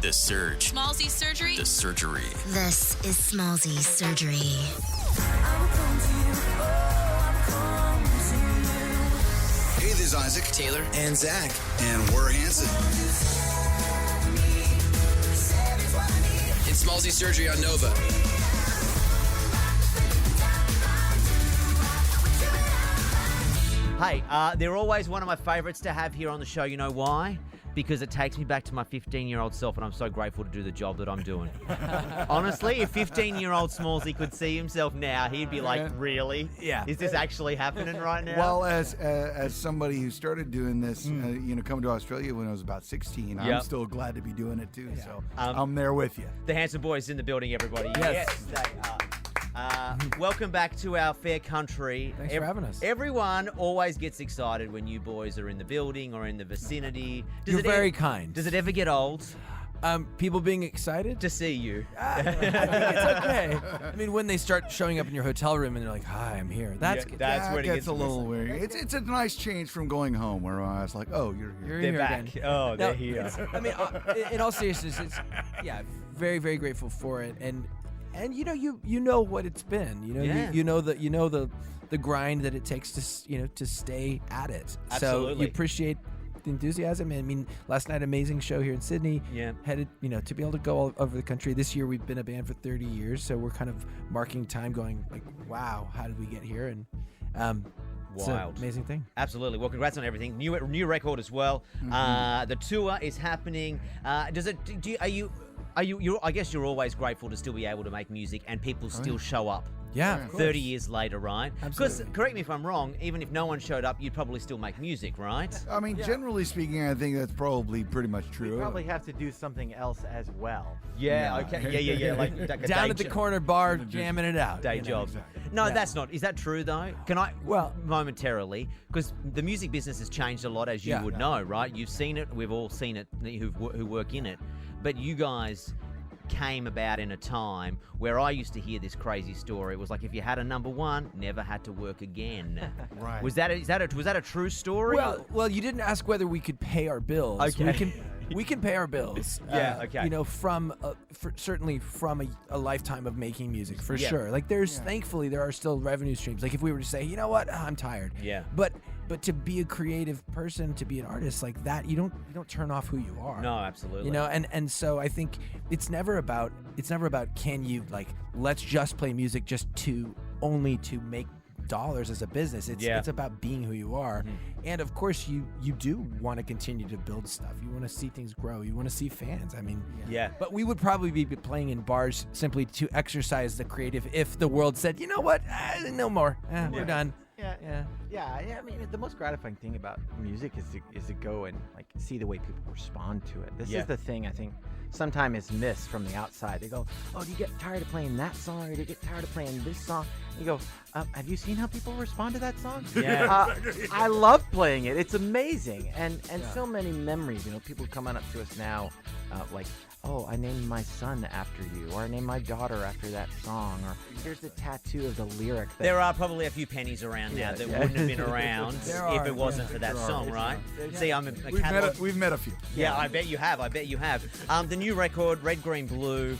The Surge. Smallzy Surgery. The Surgery. This is Smallzy Surgery. Hey, this is Isaac, Taylor. and Zach, and we're Hanson. It's Smallzy Surgery on Nova. Hey, they're always one of my favorites to have here on the show. You know why? Because it takes me back to my 15-year-old self, and I'm so grateful to do the job that I'm doing. Honestly, if 15-year-old Smallzy could see himself now, he'd be like, really? Yeah. Is this actually happening right now? Well, as somebody who started doing this, come to Australia when I was about 16, I'm still glad to be doing it too. So I'm there with you. The Hanson boys in the building, everybody. Yes. They are. Welcome back to our fair country. Thanks for having us. Everyone always gets excited when you boys are in the building or in the vicinity. You're very kind. Does it ever get old People being excited? to see you? I think it's okay. I mean, when they start showing up in your hotel room and they're like, "Hi, I'm here." That's good. That's where it gets a little weird. It's a nice change from going home where I was like, oh, you're here. You're They're here back. again. Oh, they're No, here. I mean, in all seriousness, it's very, very grateful for it, and you know what it's been. You know the grind that it takes to stay at it. So Absolutely. you appreciate the enthusiasm. I mean, last night, amazing show here in Sydney. Yeah. Headed, to be able to go all over the country. This year, we've been a band for 30 years, so we're kind of marking time, going like, wow, how did we get here? And it's an Wild. amazing thing. Absolutely. Well, congrats on everything. New record as well. The tour is happening. I guess you're always grateful to still be able to make music and people still show up. Yeah, of course. 30 years later, right? Because, Absolutely. correct me if I'm wrong, even if no one showed up, you'd probably still make music, right? I mean, generally speaking, I think that's probably pretty much true. We probably have to do something else as well. Yeah, okay. Yeah. Like a Down day at the job. corner bar, jamming it out. Day job. No, that's not. Is that true, though? Can I, Well- momentarily, because the music business has changed a lot, as you would know, right? You've seen it. We've all seen it who work in it. But you guys came about in a time where I used to hear this crazy story. It was like, if you had a number one, never had to work again. Right. Was that a true story? Well, you didn't ask whether we could pay our bills. Okay. We can pay our bills. Yeah, okay. Certainly from a lifetime of making music, for Yeah. sure. Like thankfully there are still revenue streams. Like if we were to say, you know what, I'm tired. Yeah. But to be a creative person, to be an artist like that, you don't turn off who you are. No, absolutely. And so I think it's never about can you, like, let's just play music just to make dollars as a business. It's about being who you are. And of course you do want to continue to build stuff. You want to see things grow. You want to see fans. I mean, Yeah. But we would probably be playing in bars simply to exercise the creative if the world said, you know what, no more. We're done. Yeah. I mean, the most gratifying thing about music is to go and like see the way people respond to it. This is the thing I think sometimes is missed from the outside. They go, "Oh, do you get tired of playing that song, or do you get tired of playing this song?" You go, "Have you seen how people respond to that song?" Yeah. I love playing it. It's amazing, and so many memories. People coming up to us now, like, "Oh, I named my son after you," or "I named my daughter after that song," or "Here's the tattoo of the lyric." There are probably a few pennies around now that wouldn't have been around if it wasn't for that song, right? See, I'm a catalog. We've met a few. Yeah, I bet you have. The new record, Red, Green, Blue,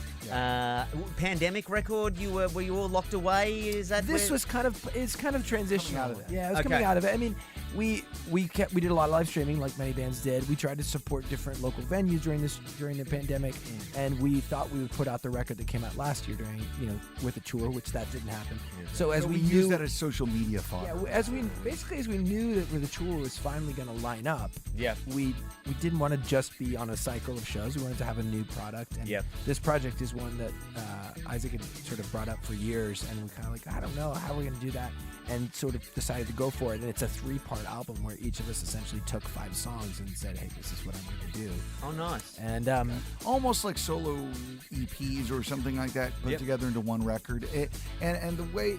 pandemic record. Were you all locked away? Is that This was kind of transitioning out of that. Yeah, it was Okay. coming out of it. I mean, we did a lot of live streaming, like many bands did. We tried to support different local venues during the pandemic, and we thought we would put out the record that came out last year with the tour, which that didn't happen. So as we use knew that as social media fodder. as we knew that the tour was finally going to line up, we didn't want to just be on a cycle of shows. We wanted to have a new product, and this project is one that Isaac had sort of brought up for years, and we kind of like, I don't know how we're going to do that, and sort of decided to go for it. And it's a 3-part album where each of us essentially took 5 songs and said, hey, this is what I'm going to do. Oh, nice. And Almost like solo EPs or something like that put together into one record. And the way,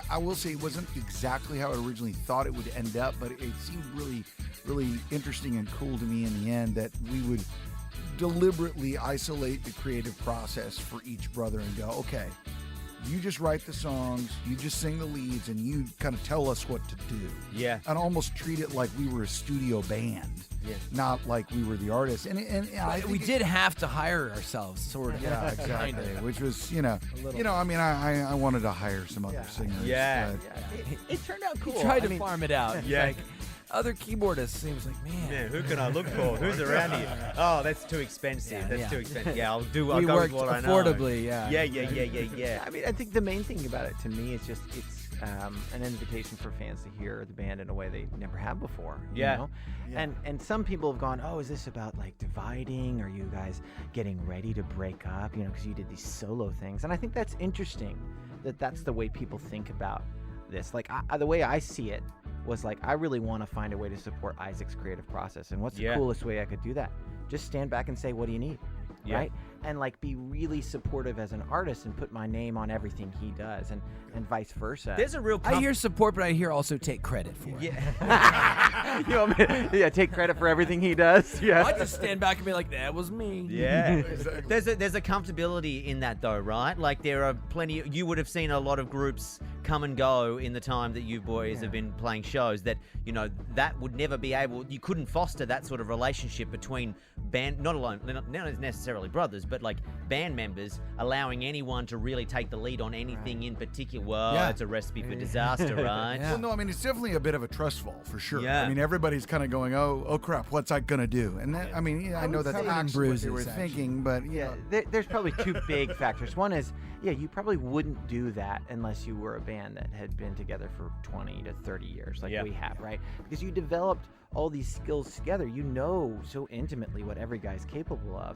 I will say it wasn't exactly how I originally thought it would end up, but it seemed really, really interesting and cool to me in the end that we would deliberately isolate the creative process for each brother and go, okay, you just write the songs, you just sing the leads, and you kind of tell us what to do. Yeah. And almost treat it like we were a studio band, not like we were the artists. And we did have to hire ourselves, sort of. Yeah, exactly. Which was, I mean, I wanted to hire some other singers. Yeah. It turned out cool. He tried to farm it out. Yeah. Like, other keyboardists, he was like, man. Yeah, who can I look for? Who's around here? Oh, that's too expensive. That's too expensive. Yeah, I'll go we with worked what I know. affordably, yeah. Yeah. I mean, I think the main thing about it to me is just it's an invitation for fans to hear the band in a way they never have before. You know? And some people have gone, oh, is this about like dividing? Are you guys getting ready to break up? Because you did these solo things. And I think that's interesting that's the way people think about this. Like the way I see it was like, I really want to find a way to support Isaac's creative process. And what's the coolest way I could do that? Just stand back and say, what do you need? Right? And like be really supportive as an artist and put my name on everything he does and vice versa. There's a real I hear support, but I hear also take credit for it. Yeah. Take credit for everything he does. Yeah. I just stand back and be like, that was me. Yeah. Exactly. There's a comfortability in that though, right? Like there are plenty, you would have seen a lot of groups come and go in the time that you boys have been playing shows that, that would never be you couldn't foster that sort of relationship between band, not necessarily brothers, but like band members, allowing anyone to really take the lead on anything in particular. Well, it's a recipe for disaster, right? Well, no, I mean, it's definitely a bit of a trust fall for sure. Yeah. I mean, everybody's kind of going, oh crap, what's I gonna do? And that, I mean, I know that's actually what they were thinking, but there's probably two big factors. One is, you probably wouldn't do that unless you were a band that had been together for 20 to 30 years, like we have, right? Because you developed all these skills together. You know so intimately what every guy's capable of.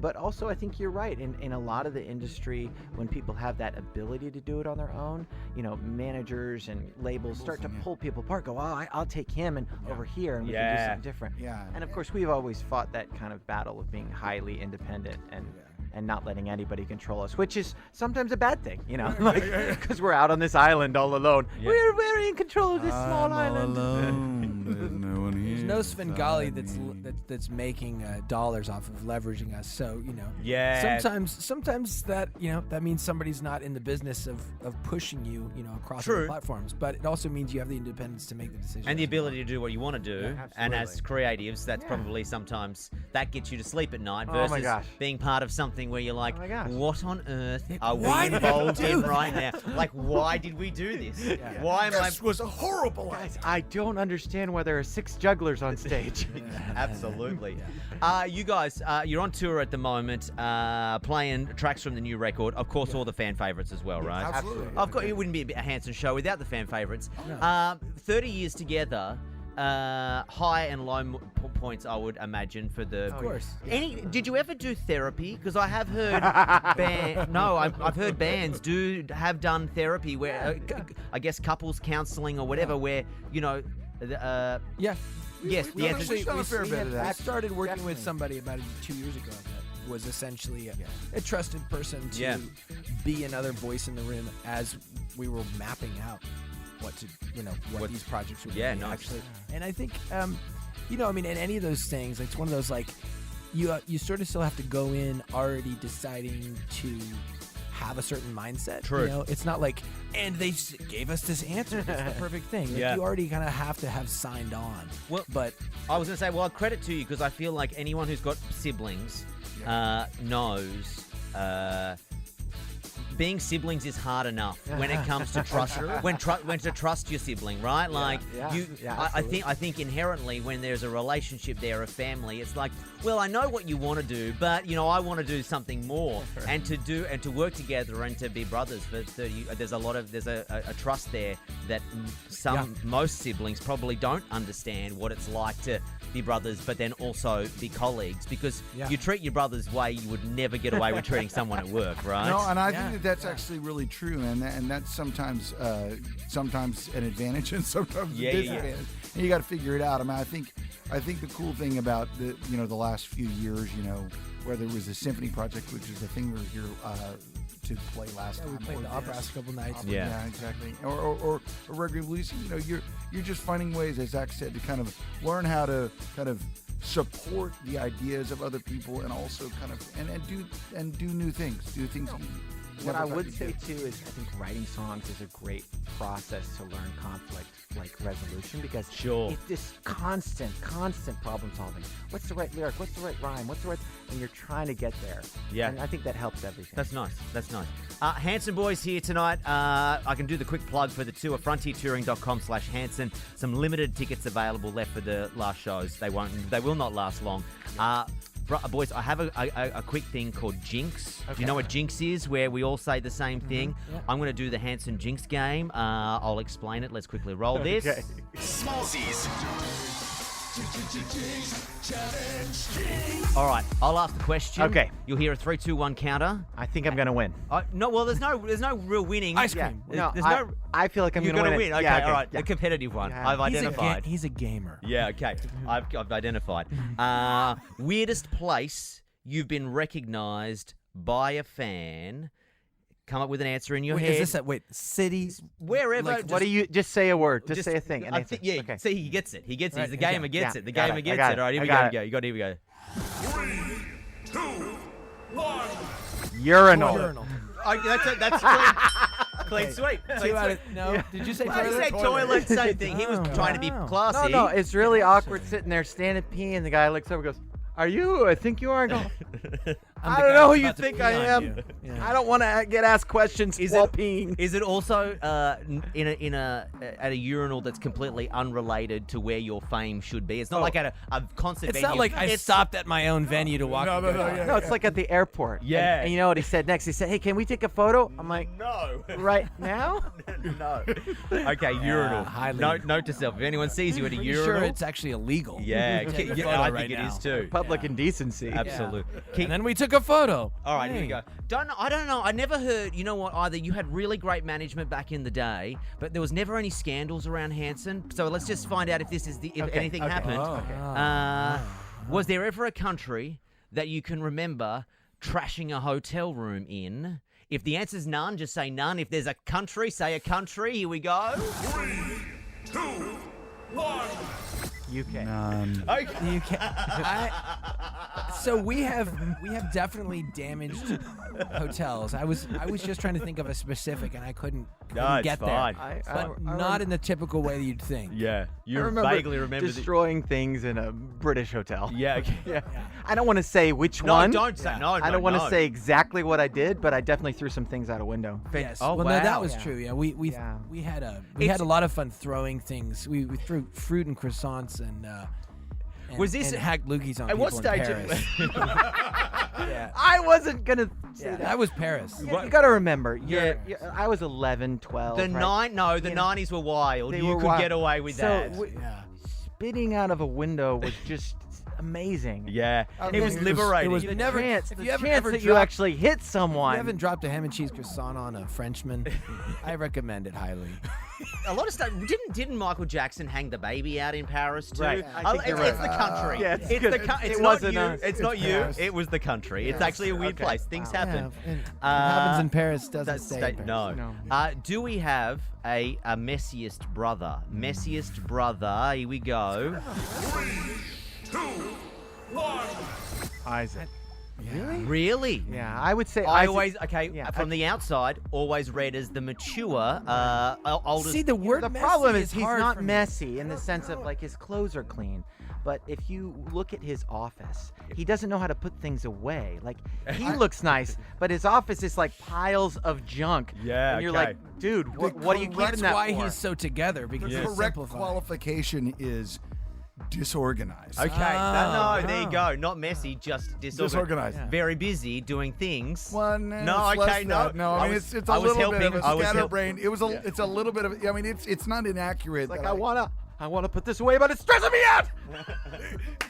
But also, I think you're right. In a lot of the industry, when people have that ability to do it on their own, managers and labels start to pull people apart. Go, I'll take him and over here, and we can do something different. Yeah. And of course, we've always fought that kind of battle of being highly independent and not letting anybody control us, which is sometimes a bad thing, because we're out on this island all alone. Yeah. We're very in control of this small island. Alone. There's no one here. There's no Svengali that's making dollars off of leveraging us. So sometimes that that means somebody's not in the business of pushing you across the platforms, but it also means you have the independence to make the decision and the ability to do what you want to do. And as creatives, that's probably sometimes that gets you to sleep at night versus being part of something where you're like, what on earth are we involved in right now? Like, why did we do this? Why am This was a horrible idea. I don't understand why there are 6 jugglers on stage. Absolutely. You guys, you're on tour at the moment, playing tracks from the new record. Of course, all the fan favorites as well, right? Absolutely. Of course, it wouldn't be a Hanson show without the fan favorites. 30 years together. High and low points, I would imagine, for the. Of course. Did you ever do therapy? Because I have heard. I've heard bands have done therapy where I guess couples counseling or whatever, where Yes, we started working with somebody about 2 years ago that was essentially a trusted person to be another voice in the room as we were mapping out what these projects would be. Actually. And I think, in any of those things, it's one of those, like, you sort of still have to go in already deciding to have a certain mindset. True. It's not like, and they gave us this answer. It's the perfect thing. Like, you already kind of have to have signed on. Well, but I was going to say, well, credit to you, because I feel like anyone who's got siblings knows being siblings is hard enough when it comes to trust. when to trust your sibling, right? Like I think inherently when there's a relationship there, a family, it's like, well, I know what you want to do, but I want to do something more, and to work together and to be brothers for 30. There's a trust there that most siblings probably don't understand what it's like to be brothers, but then also be colleagues, because you treat your brothers way you would never get away with treating someone at work, right? No, and I think that's actually really true, and that's sometimes an advantage and sometimes a disadvantage. And you got to figure it out. I mean, I think the cool thing about the last few years, whether it was the symphony project, which is the thing we were here to play last time. We played the opera a couple nights. Yeah, exactly. Or regular blues. You're just finding ways, as Zach said, to kind of learn how to kind of support the ideas of other people, and also kind of and do new things, do things What I would say too is I think writing songs is a great process to learn conflict resolution because it's this constant problem solving. What's the right lyric? What's the right rhyme? What's the right? And you're trying to get there. Yeah. And I think that helps everything. That's nice. Hanson Boys here tonight. I can do the quick plug for the tour, frontiertouring.com/Hanson. Some limited tickets available left for the last shows. They will not last long. Boys, I have a quick thing called Jinx. Okay. Do you know what Jinx is? Where we all say the same thing. Yeah. I'm going to do the Hanson Jinx game. I'll explain it. Let's quickly roll this. Okay. Smallsies. All right, I'll ask the question. Okay. You'll hear a 3, 2, 1 counter. I think I'm going to win. No, well, there's no real winning. Ice cream. Yeah. I feel like I'm going to win. Okay, yeah, all right. Yeah. The competitive one. Yeah. I've identified. He's a gamer. Yeah, okay. I've identified. Weirdest place you've been recognised by a fan. Come up with an answer in your head. Is this city? Wherever. Like, What do you just say a word? Just say a thing. Okay. See, he gets it. He's the gamer gets it. The Got gamer it. gets I it. got All right, here we go. Here we go. 3, 2, 1. Urinal. That's clean sweep. No. Did you say He toilet? said toilet, same thing. He was trying to be classy. No, it's really awkward sitting there standing peeing. The guy looks over and goes, "Are you? I think you are." I go, I don't know who you think I am. I don't want to get asked questions while peeing. Is it also at a urinal that's completely unrelated to where your fame should be? It's not like at a concert venue. It's not like I stopped at my own venue to walk. No, it's like at the airport. Yeah. And you know what he said next? He said, "Hey, can we take a photo?" I'm like, No. "Right now?" No. Okay, urinal. Note to self: if anyone sees you at a Pretty urinal, sure it's actually illegal. yeah, Take a yeah, photo I right think it now. is too. Public indecency. Absolutely. And then we took a photo. All right, here we go. I don't know. I never heard. You know what? Either you had really great management back in the day, but there was never any scandals around Hanson. So let's just find out if anything happened. Oh. Was there ever a country that you can remember trashing a hotel room in? If the answer's none, just say none. If there's a country, say a country. Here we go. 3, 2, 1. UK. Okay. So we have definitely damaged hotels. I was just trying to think of a specific, and I couldn't get fine. there. But not in the typical way that you'd think. Yeah, you I vaguely remember destroying things in a British hotel. Yeah. Okay. Yeah. I don't want to say which No, one. don't say no. I don't want to say exactly what I did, but I definitely threw some things out a window. Yes. Oh, well, wow. no, that was Yeah. true. Yeah, we had a lot of fun throwing things. We threw fruit and croissants and Was this and hacked loogies on at people what stage? in Paris. Yeah. I wasn't gonna say that. That was Paris. You got to remember. I was 11, 12. The right? 90s were wild. They You were could wild. get away with that. Yeah. Spitting out of a window was just amazing. Yeah, it was It was liberating. the chance if the you haven't chance ever that you dropped- actually hit someone. You haven't dropped a ham and cheese croissant on a Frenchman? I recommend it highly. A lot of stuff. Didn't Michael Jackson hang the baby out in Paris too? Right. I think you're It's right. the country. Yeah, it's it's good. the country. It's It not wasn't you. us. It's not It's you. Paris. It was the country. It's actually a weird Okay. place. Things happen. Yeah, and what happens in Paris doesn't That's stay in Paris. no. Do we have a messiest brother? Messiest brother. Here we go. 3, 2, 1. Isaac. Really? Yeah, I would say I Isaac. always Yeah, from the outside always read as the mature oldest. See, the word The messy problem is he's hard not for me. messy in the sense of like his clothes are clean. But if you look at his office, he doesn't know how to put things away. Like he looks nice, but his office is like piles of junk. Yeah, and you're okay. like, dude, what are you keeping That's that why for? he's so together, because The he's correct simplified. qualification is disorganized. Okay, Oh. there you go. Not messy, just Disorganized. Yeah. Very busy doing things. Well, No, it's less okay, no. that. No, I mean it's a I was little bit helping- of I a was scatterbrained. It was it's a little bit of. I mean, it's not inaccurate. Like that I wanna put this away, but it's stressing me out.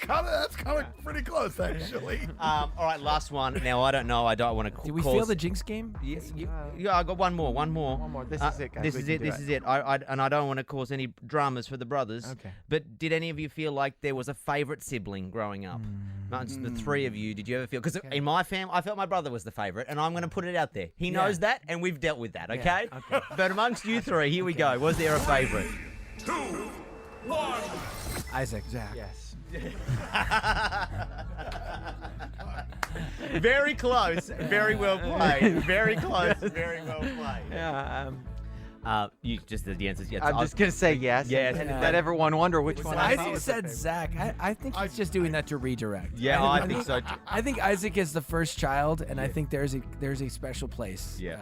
That's kind of pretty close, actually. All right, last one. Now I don't know. I don't want to. Did we feel the jinx game? Yeah, I got one more. One more. This is it, guys. This We is can it. do This it. is it. I don't want to cause any dramas for the brothers. Okay. But did any of you feel like there was a favorite sibling growing up? Amongst the three of you, did you ever feel? Because in my family, I felt my brother was the favorite, and I'm going to put it out there. He knows that, and we've dealt with that. Okay. But amongst you three, here we go. Was there a favorite? 2, 1. Isaac. Zach. Yes. Very close. Very well played. Very close. Very well played. Yeah. You just the answers. Yes. I'm just gonna say yes. Yes. And let everyone wonder which one. I Isaac said Zach. I think he's just doing that to redirect. Yeah, I think so too. I think Isaac is the first child, and I think there's a special place. Yeah.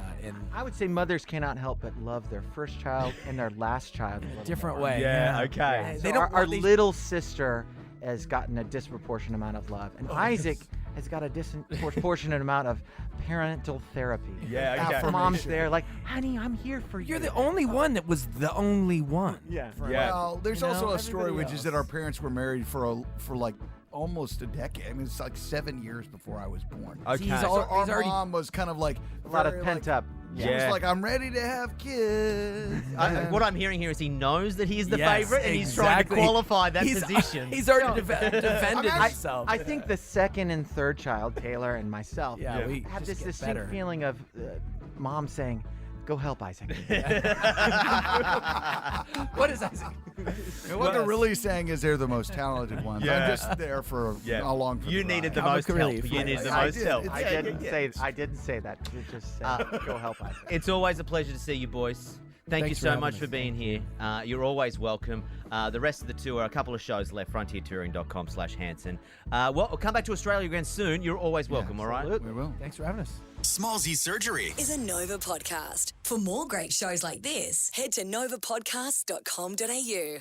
I would say mothers cannot help but love their first child and their last child in a different more. way. Yeah. Okay. So They don't our want these- little sister has gotten a disproportionate amount of love, and Isaac has got a disproportionate amount of parental therapy. Yeah, okay. Mom's there, like, honey, I'm here for you. You're the only one that was the only one. Yeah. Yeah. Well, there's You know, also a story everybody which is else. that our parents were married for like almost a decade. I mean, it's like 7 years before I was born. Okay. He's So al- our he's already- mom was kind of like A lot of very, pent like, up. She was like, I'm ready to have kids. What I'm hearing here is he knows that he's the Yes, favorite, and he's trying to exactly. qualify that He's- position. He's already defended I- himself. I think the second and third child, Taylor and myself, Yeah, we have just this get distinct better. feeling of mom saying, "Go help Isaac." What is Isaac? And what they're really saying is they're the most talented ones. Yeah. I'm just there for along for You the needed the ride. most Comic help. relief. You needed the I most did. help. It's- I didn't say that. It just said, "Go help Isaac." It's always a pleasure to see you, boys. Thank you Thanks for so having much us. for being here. You're always welcome. The rest of the tour, a couple of shows left, frontiertouring.com/Hanson. We'll come back to Australia again soon. You're always welcome, all right? We will. Thanks for having us. Smallsy Surgery Is a Nova podcast. For more great shows like this, head to novapodcast.com.au.